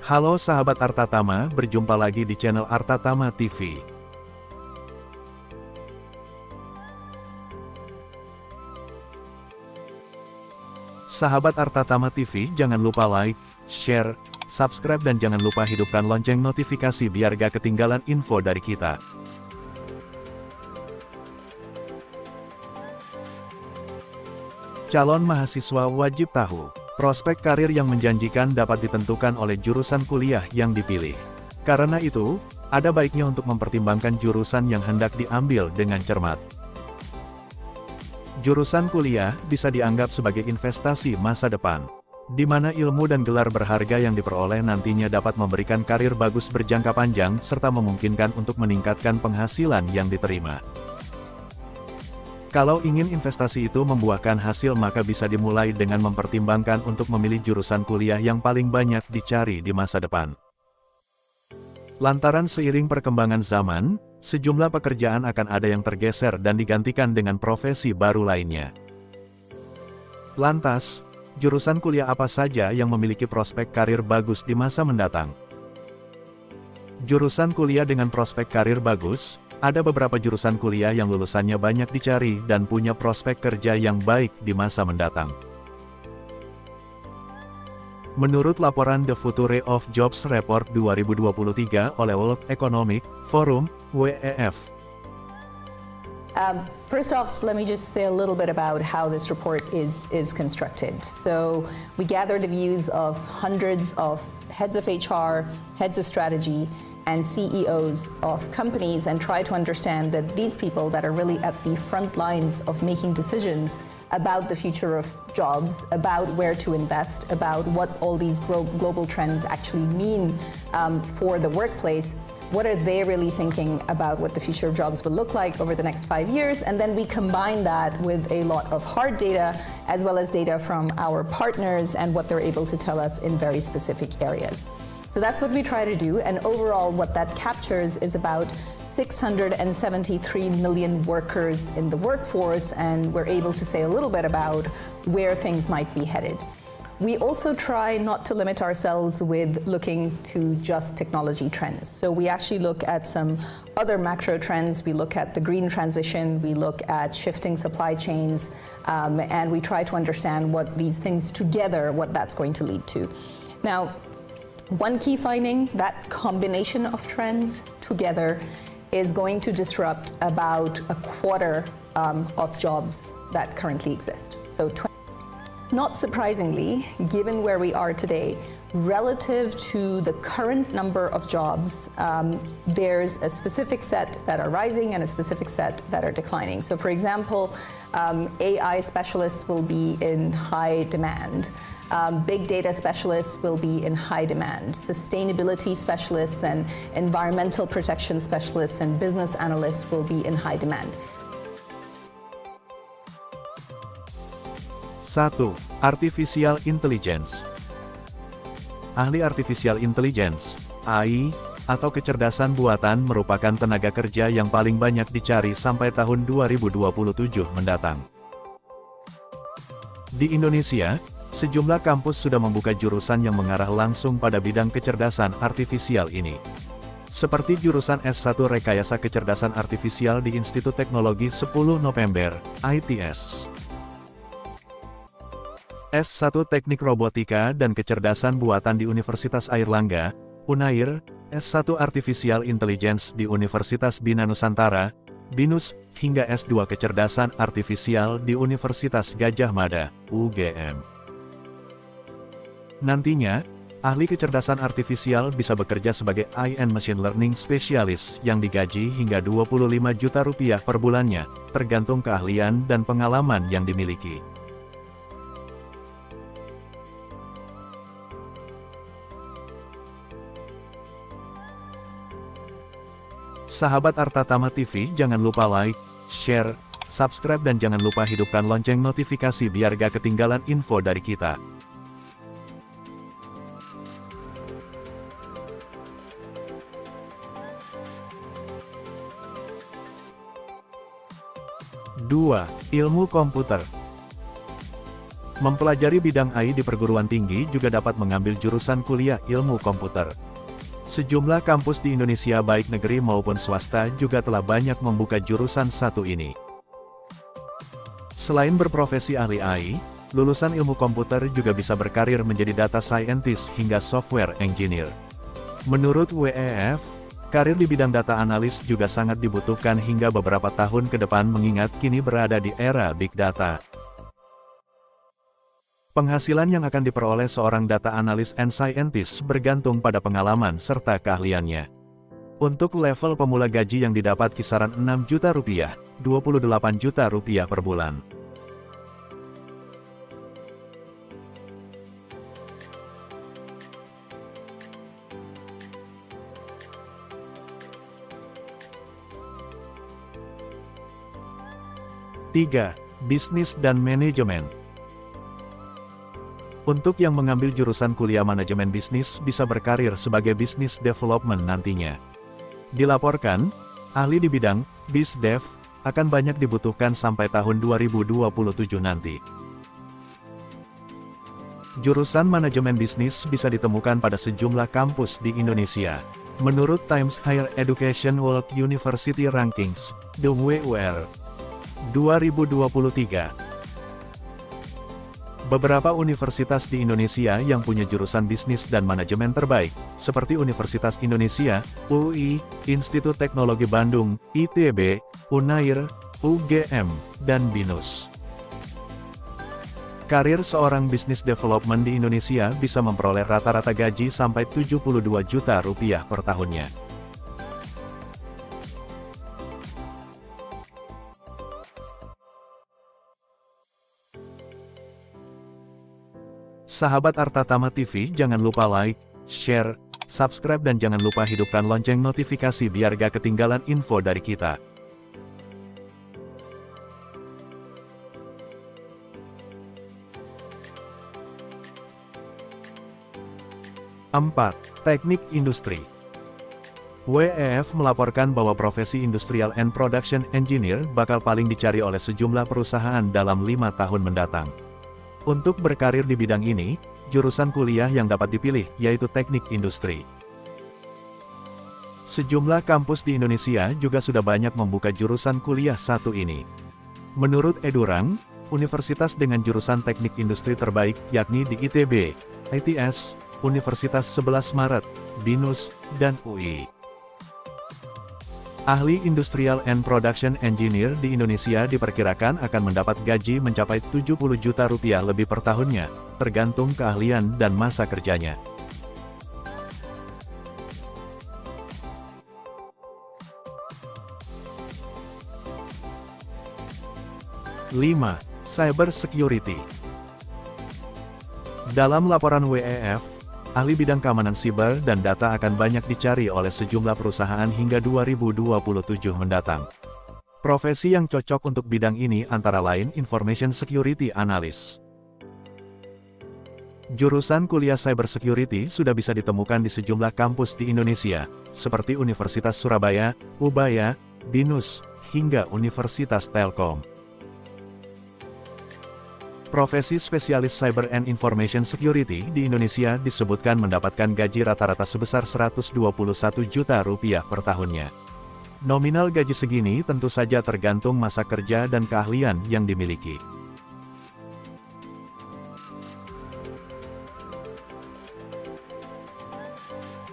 Halo sahabat Artatama, berjumpa lagi di channel Artatama TV. Sahabat Artatama TV, jangan lupa like, share, subscribe dan jangan lupa hidupkan lonceng notifikasi biar gak ketinggalan info dari kita. Calon mahasiswa wajib tahu. Prospek karir yang menjanjikan dapat ditentukan oleh jurusan kuliah yang dipilih. Karena itu, ada baiknya untuk mempertimbangkan jurusan yang hendak diambil dengan cermat. Jurusan kuliah bisa dianggap sebagai investasi masa depan, di mana ilmu dan gelar berharga yang diperoleh nantinya dapat memberikan karir bagus berjangka panjang serta memungkinkan untuk meningkatkan penghasilan yang diterima. Kalau ingin investasi itu membuahkan hasil maka bisa dimulai dengan mempertimbangkan untuk memilih jurusan kuliah yang paling banyak dicari di masa depan. Lantaran seiring perkembangan zaman, sejumlah pekerjaan akan ada yang tergeser dan digantikan dengan profesi baru lainnya. Lantas, jurusan kuliah apa saja yang memiliki prospek karir bagus di masa mendatang? Jurusan kuliah dengan prospek karir bagus. Ada beberapa jurusan kuliah yang lulusannya banyak dicari dan punya prospek kerja yang baik di masa mendatang. Menurut laporan The Future of Jobs Report 2023 oleh World Economic Forum, WEF. First off, let me just say a little bit about how this report is constructed. So we gather the views of hundreds of heads of HR, heads of strategy, and CEOs of companies and try to understand that these people that are really at the front lines of making decisions about the future of jobs, about where to invest, about what all these global trends actually mean for the workplace. What are they really thinking about what the future of jobs will look like over the next 5 years? And then we combine that with a lot of hard data as well as data from our partners and what they're able to tell us in very specific areas. So that's what we try to do, and overall what that captures is about 673 million workers in the workforce, and we're able to say a little bit about where things might be headed. We also try not to limit ourselves with looking to just technology trends. So we actually look at some other macro trends. We look at the green transition, we look at shifting supply chains, and we try to understand what these things together, what that's going to lead to. Now, one key finding, that combination of trends together is going to disrupt about a quarter of jobs that currently exist. So not surprisingly, given where we are today, relative to the current number of jobs, there's a specific set that are rising and a specific set that are declining. So for example, AI specialists will be in high demand. Big data specialists will be in high demand. Sustainability specialists and environmental protection specialists and business analysts will be in high demand. 1. Artificial Intelligence. Ahli Artificial Intelligence, AI, atau kecerdasan buatan merupakan tenaga kerja yang paling banyak dicari sampai tahun 2027 mendatang. Di Indonesia, sejumlah kampus sudah membuka jurusan yang mengarah langsung pada bidang kecerdasan artifisial ini. Seperti jurusan S1 Rekayasa Kecerdasan Artifisial di Institut Teknologi 10 November, ITS. S1 Teknik Robotika dan Kecerdasan Buatan di Universitas Airlangga, UNAIR, S1 Artificial Intelligence di Universitas Bina Nusantara, BINUS, hingga S2 Kecerdasan Artifisial di Universitas Gadjah Mada, UGM. Nantinya, ahli kecerdasan artifisial bisa bekerja sebagai AI and Machine Learning Specialist yang digaji hingga Rp25 juta per bulannya, tergantung keahlian dan pengalaman yang dimiliki. Sahabat Artatama TV, jangan lupa like, share, subscribe dan jangan lupa hidupkan lonceng notifikasi biar gak ketinggalan info dari kita. 2. Ilmu komputer. Mempelajari bidang AI di perguruan tinggi juga dapat mengambil jurusan kuliah ilmu komputer. Sejumlah kampus di Indonesia baik negeri maupun swasta juga telah banyak membuka jurusan satu ini. Selain berprofesi ahli AI, lulusan ilmu komputer juga bisa berkarir menjadi data scientist hingga software engineer. Menurut WEF, karir di bidang data analis juga sangat dibutuhkan hingga beberapa tahun ke depan mengingat kini berada di era big data. Penghasilan yang akan diperoleh seorang data analis and scientist bergantung pada pengalaman serta keahliannya. Untuk level pemula gaji yang didapat kisaran 6 juta rupiah, 28 juta rupiah per bulan. Tiga, bisnis dan manajemen. Untuk yang mengambil jurusan kuliah manajemen bisnis bisa berkarir sebagai business development nantinya. Dilaporkan, ahli di bidang BizDev akan banyak dibutuhkan sampai tahun 2027 nanti. Jurusan manajemen bisnis bisa ditemukan pada sejumlah kampus di Indonesia. Menurut Times Higher Education World University Rankings, (WUR) 2023. Beberapa universitas di Indonesia yang punya jurusan bisnis dan manajemen terbaik, seperti Universitas Indonesia, UI, Institut Teknologi Bandung, ITB, UNAIR, UGM, dan BINUS. Karir seorang bisnis development di Indonesia bisa memperoleh rata-rata gaji sampai 72 juta rupiah per tahunnya. Sahabat Arta Tama TV, jangan lupa like, share, subscribe dan jangan lupa hidupkan lonceng notifikasi biar gak ketinggalan info dari kita. Empat, teknik industri. WEF melaporkan bahwa profesi Industrial and Production Engineer bakal paling dicari oleh sejumlah perusahaan dalam 5 tahun mendatang. Untuk berkarir di bidang ini, jurusan kuliah yang dapat dipilih yaitu teknik industri. Sejumlah kampus di Indonesia juga sudah banyak membuka jurusan kuliah satu ini. Menurut Edurang, universitas dengan jurusan teknik industri terbaik yakni di ITB, ITS, Universitas 11 Maret, BINUS, dan UI. Ahli Industrial and Production Engineer di Indonesia diperkirakan akan mendapat gaji mencapai 70 juta rupiah lebih per tahunnya, tergantung keahlian dan masa kerjanya. Lima, Cyber Security. Dalam laporan WEF, ahli bidang keamanan siber dan data akan banyak dicari oleh sejumlah perusahaan hingga 2027 mendatang. Profesi yang cocok untuk bidang ini antara lain Information Security Analyst. Jurusan kuliah Cyber Security sudah bisa ditemukan di sejumlah kampus di Indonesia, seperti Universitas Surabaya, Ubaya, BINUS, hingga Universitas Telkom. Profesi spesialis Cyber and Information Security di Indonesia disebutkan mendapatkan gaji rata-rata sebesar 121 juta rupiah per tahunnya. Nominal gaji segini tentu saja tergantung masa kerja dan keahlian yang dimiliki.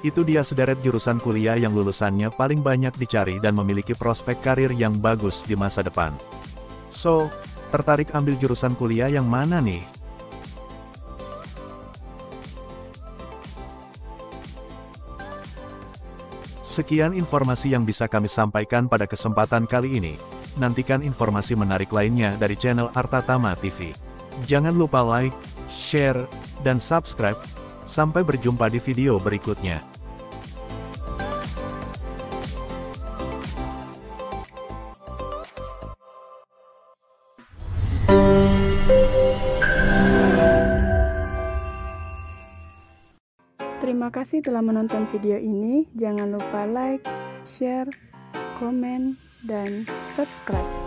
Itu dia sederet jurusan kuliah yang lulusannya paling banyak dicari dan memiliki prospek karir yang bagus di masa depan. So, tertarik ambil jurusan kuliah yang mana nih? Sekian informasi yang bisa kami sampaikan pada kesempatan kali ini. Nantikan informasi menarik lainnya dari channel Arta Tama TV. Jangan lupa like, share, dan subscribe. Sampai berjumpa di video berikutnya. Terima kasih telah menonton video ini. Jangan lupa like, share, komen, dan subscribe.